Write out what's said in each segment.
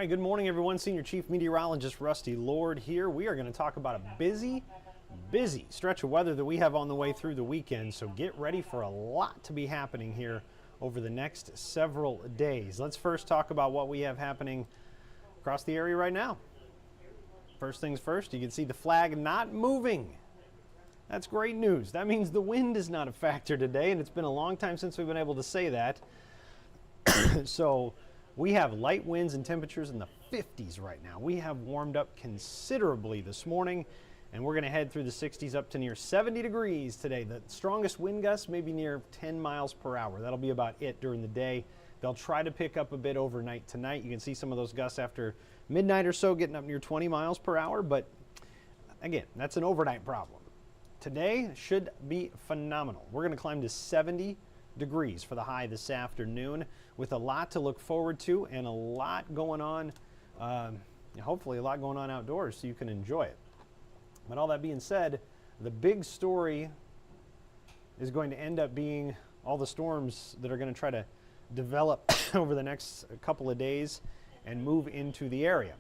right, good morning, everyone. Senior Chief Meteorologist Rusty Lord here. We are going to talk about a busy stretch of weather that we have on the way through the weekend, so get ready for a lot to be happening here over the next several days. Let's first talk about what we have happening across the area right now. First things first, you can see the flag not moving. That's great news. That means the wind is not a factor today, and it's been a long time since we've been able to say that. So we have light winds and temperatures in the 50s right now. We have warmed up considerably this morning, and we're going to head through the 60s up to near 70 degrees today. The strongest wind gusts may be near 10 miles per hour. That'll be about it during the day. They'll try to pick up a bit overnight tonight. You can see some of those gusts after midnight or so getting up near 20 miles per hour, but again, that's an overnight problem. Today should be phenomenal. We're going to climb to 70 degrees for the high this afternoon with a lot to look forward to and a lot going on, hopefully a lot going on outdoors so you can enjoy it. But all that being said, the big story is going to end up being all the storms that are going to try to develop over the next couple of days and move into the area.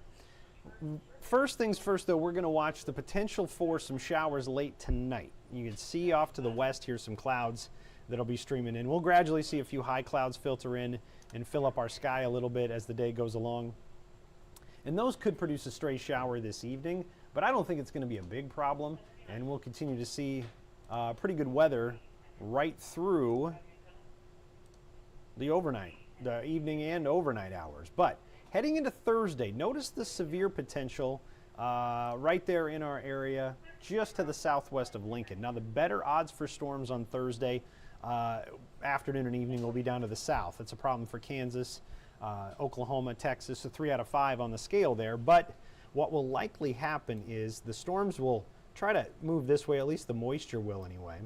First things first, though, we're going to watch the potential for some showers late tonight. You can see off to the west here some clouds that'll be streaming in. We'll gradually see a few high clouds filter in and fill up our sky a little bit as the day goes along. And those could produce a stray shower this evening, but I don't think it's going to be a big problem, and we'll continue to see pretty good weather right through the evening and overnight hours. But heading into Thursday, notice the severe potential right there in our area, just to the southwest of Lincoln. Now, the better odds for storms on Thursday afternoon and evening will be down to the south. It's a problem for Kansas, Oklahoma, Texas, so 3 out of 5 on the scale there. But what will likely happen is the storms will try to move this way, at least the moisture will anyway.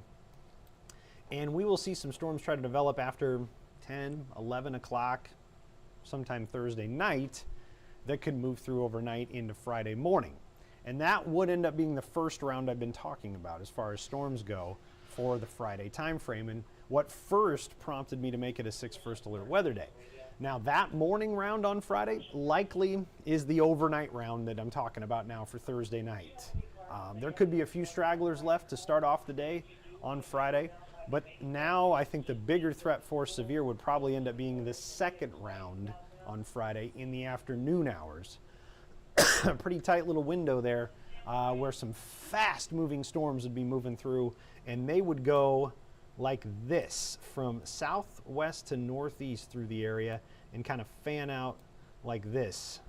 And we will see some storms try to develop after 10, 11 o'clock, sometime Thursday night, that could move through overnight into Friday morning. And that would end up being the first round I've been talking about as far as storms go for the Friday time frame, and what first prompted me to make it a 6 first alert weather day. Now, that morning round on Friday likely is the overnight round that I'm talking about now for Thursday night. There could be a few stragglers left to start off the day on Friday, but now I think the bigger threat for severe would probably end up being the second round on Friday in the afternoon hours. A pretty tight little window there where some fast moving storms would be moving through, and they would go like this from southwest to northeast through the area and kind of fan out like this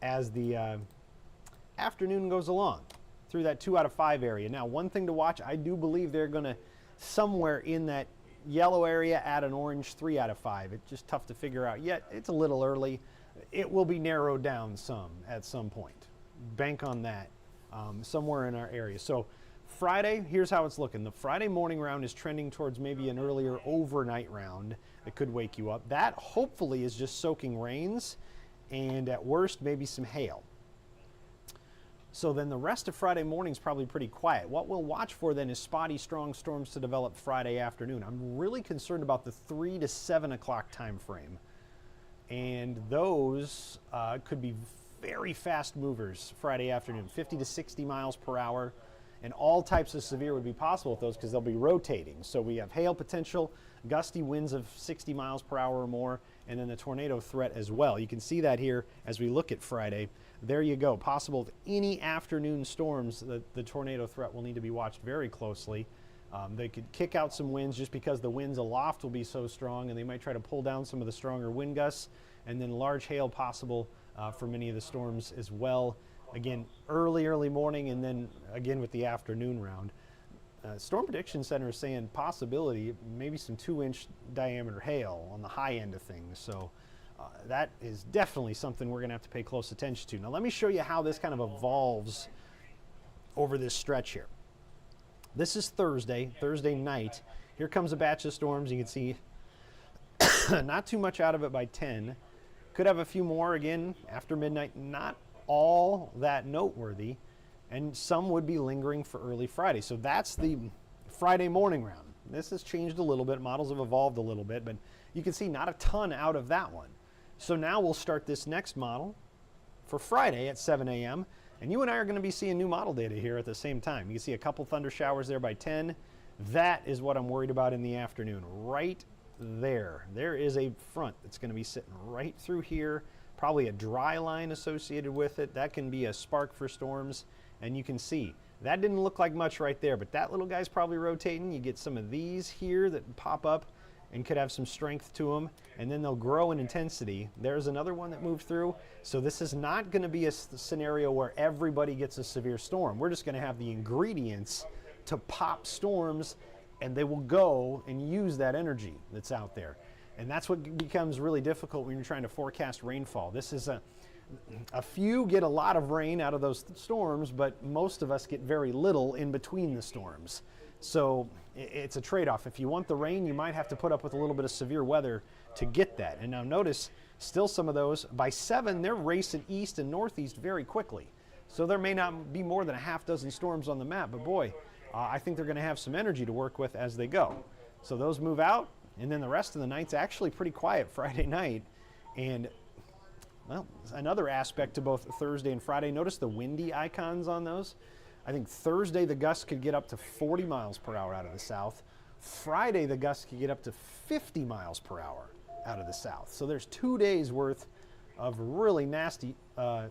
as the afternoon goes along through that 2 out of 5 area. Now, one thing to watch, I do believe they're going to somewhere in that yellow area add an orange 3 out of 5. It's just tough to figure out yet. It's a little early. It will be narrowed down some at some point. Bank on that somewhere in our area. So Friday, here's how it's looking. The Friday morning round is trending towards maybe an earlier overnight round that could wake you up. That hopefully is just soaking rains and at worst maybe some hail. So then the rest of Friday morning is probably pretty quiet. What we'll watch for then is spotty strong storms to develop Friday afternoon. I'm really concerned about the 3 to 7 o'clock time frame. And those could be very fast movers Friday afternoon, 50 to 60 miles per hour. And all types of severe would be possible with those because they'll be rotating. So we have hail potential, gusty winds of 60 miles per hour or more, and then the tornado threat as well. You can see that here as we look at Friday. There you go. Possible with any afternoon storms, the tornado threat will need to be watched very closely. They could kick out some winds just because the winds aloft will be so strong, and they might try to pull down some of the stronger wind gusts, and then large hail possible for many of the storms as well. Again, early morning, and then again with the afternoon round. Storm Prediction Center is saying possibility, maybe some 2-inch diameter hail on the high end of things. So that is definitely something we're going to have to pay close attention to. Now, let me show you how this kind of evolves over this stretch here. This is Thursday night. Here comes a batch of storms. You can see not too much out of it by 10. Could have a few more again after midnight. Not all that noteworthy, and some would be lingering for early Friday. So that's the Friday morning round. This has changed a little bit. Models have evolved a little bit, but you can see not a ton out of that one. So now we'll start this next model for Friday at 7 a.m. And you and I are going to be seeing new model data here at the same time. You can see a couple thunder showers there by 10. That is what I'm worried about in the afternoon. Right there. There is a front that's going to be sitting right through here. Probably a dry line associated with it. That can be a spark for storms. And you can see that didn't look like much right there, but that little guy's probably rotating. You get some of these here that pop up and could have some strength to them, and then they'll grow in intensity. There's another one that moved through. So this is not going to be a scenario where everybody gets a severe storm. We're just going to have the ingredients to pop storms, and they will go and use that energy that's out there. And that's what becomes really difficult when you're trying to forecast rainfall. This is a few get a lot of rain out of those storms, but most of us get very little in between the storms. So it's a trade-off. If you want the rain, you might have to put up with a little bit of severe weather to get that. And now notice, still some of those, by 7, they're racing east and northeast very quickly. So there may not be more than a half dozen storms on the map, but boy, I think they're going to have some energy to work with as they go. So those move out, and then the rest of the night's actually pretty quiet Friday night. And, well, another aspect to both Thursday and Friday, notice the windy icons on those. I think Thursday the gusts could get up to 40 miles per hour out of the south. Friday the gusts could get up to 50 miles per hour out of the south. So there's 2 days worth of really nasty,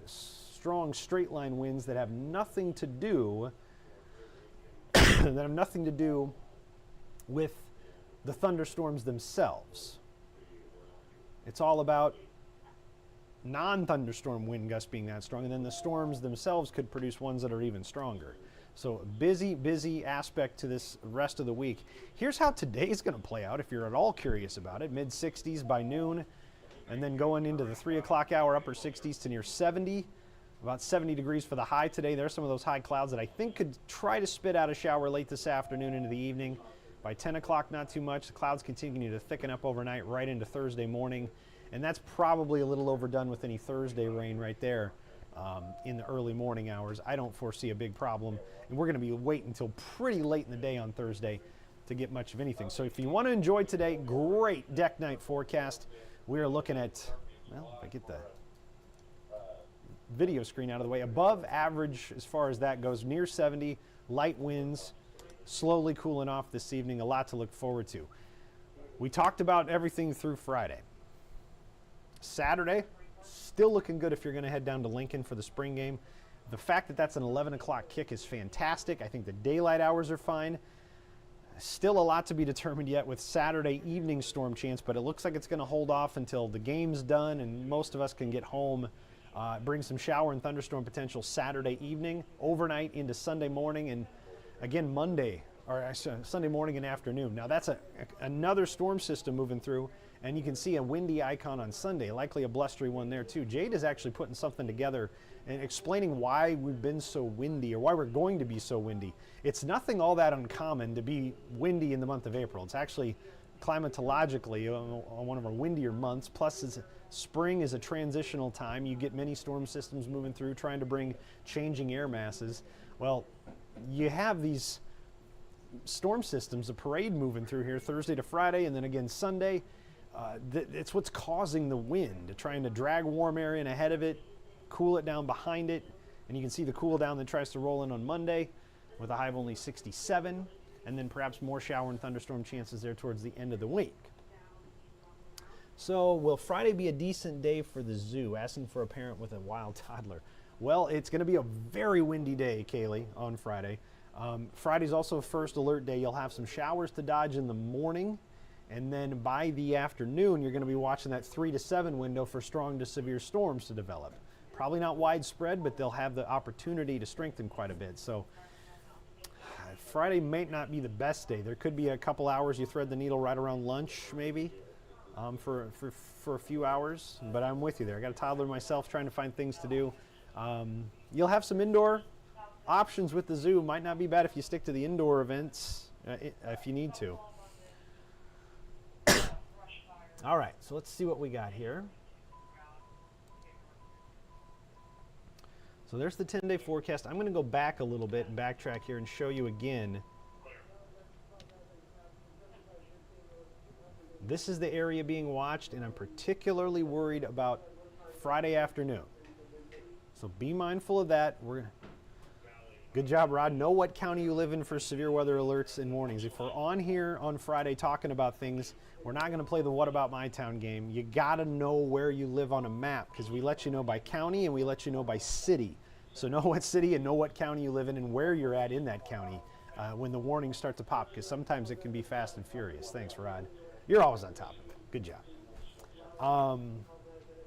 strong straight line winds that have nothing to do with the thunderstorms themselves. It's all about non-thunderstorm wind gusts being that strong, and then the storms themselves could produce ones that are even stronger. So busy aspect to this rest of the week. Here's how today is going to play out if you're at all curious about it. Mid-60s by noon, and then going into the 3 o'clock hour, upper 60s to near 70. About 70 degrees for the high today. There's some of those high clouds that I think could try to spit out a shower late this afternoon into the evening. By 10 o'clock, not too much. The clouds continue to thicken up overnight right into Thursday morning. And that's probably a little overdone with any Thursday rain right there in the early morning hours. I don't foresee a big problem. And we're going to be waiting until pretty late in the day on Thursday to get much of anything. So if you want to enjoy today, great deck night forecast. We are looking at, well, if I get the video screen out of the way, above average as far as that goes, near 70, light winds, slowly cooling off this evening. A lot to look forward to. We talked about everything through Friday. Saturday, still looking good if you're going to head down to Lincoln for the spring game. The fact that that's an 11 o'clock kick is fantastic. I think the daylight hours are fine. Still a lot to be determined yet with Saturday evening storm chance, but it looks like it's going to hold off until the game's done and most of us can get home. Bring some shower and thunderstorm potential Saturday evening, overnight into Sunday morning, and again Sunday morning and afternoon. Now that's another storm system moving through, and you can see a windy icon on Sunday, likely a blustery one there too. Jade is actually putting something together and explaining why we've been so windy, or why we're going to be so windy. It's nothing all that uncommon to be windy in the month of April. It's actually climatologically one of our windier months, plus spring is a transitional time. You get many storm systems moving through trying to bring changing air masses. Well, you have these storm systems, a parade moving through here Thursday to Friday, and then again Sunday. It's what's causing the wind, trying to drag warm air in ahead of it, cool it down behind it, and you can see the cool down that tries to roll in on Monday with a high of only 67, and then perhaps more shower and thunderstorm chances there towards the end of the week. So will Friday be a decent day for the zoo? Asking for a parent with a wild toddler. Well, it's going to be a very windy day, Kaylee, on Friday. Friday's also a first alert day. You'll have some showers to dodge in the morning, and then by the afternoon, you're going to be watching that 3 to 7 window for strong to severe storms to develop. Probably not widespread, but they'll have the opportunity to strengthen quite a bit. So Friday may not be the best day. There could be a couple hours you thread the needle right around lunch, maybe, for a few hours. But I'm with you there. I got a toddler myself trying to find things to do. You'll have some indoor options with the zoo. Might not be bad if you stick to the indoor events if you need to. All right, so let's see what we got here. So there's the 10-day forecast. I'm going to go back a little bit and backtrack here and show you again This is the area being watched, and I'm particularly worried about Friday afternoon. So be mindful of that. Good job, Rod. Know what county you live in for severe weather alerts and warnings. If we're on here on Friday talking about things, we're not going to play the What About My Town game. You got to know where you live on a map, because we let you know by county and we let you know by city. So know what city and know what county you live in and where you're at in that county when the warnings start to pop, because sometimes it can be fast and furious. Thanks, Rod. You're always on top of it. Good job.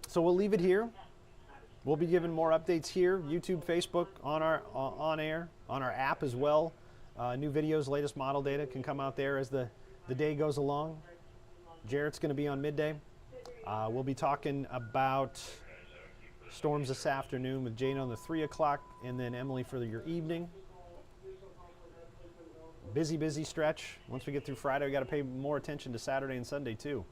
So we'll leave it here. We'll be giving more updates here, YouTube, Facebook, on our on air, on our app as well. New videos, latest model data can come out there as the day goes along. Jarrett's going to be on midday. We'll be talking about storms this afternoon with Jane on the 3 o'clock, and then Emily for your evening. Busy stretch. Once we get through Friday, we got to pay more attention to Saturday and Sunday too.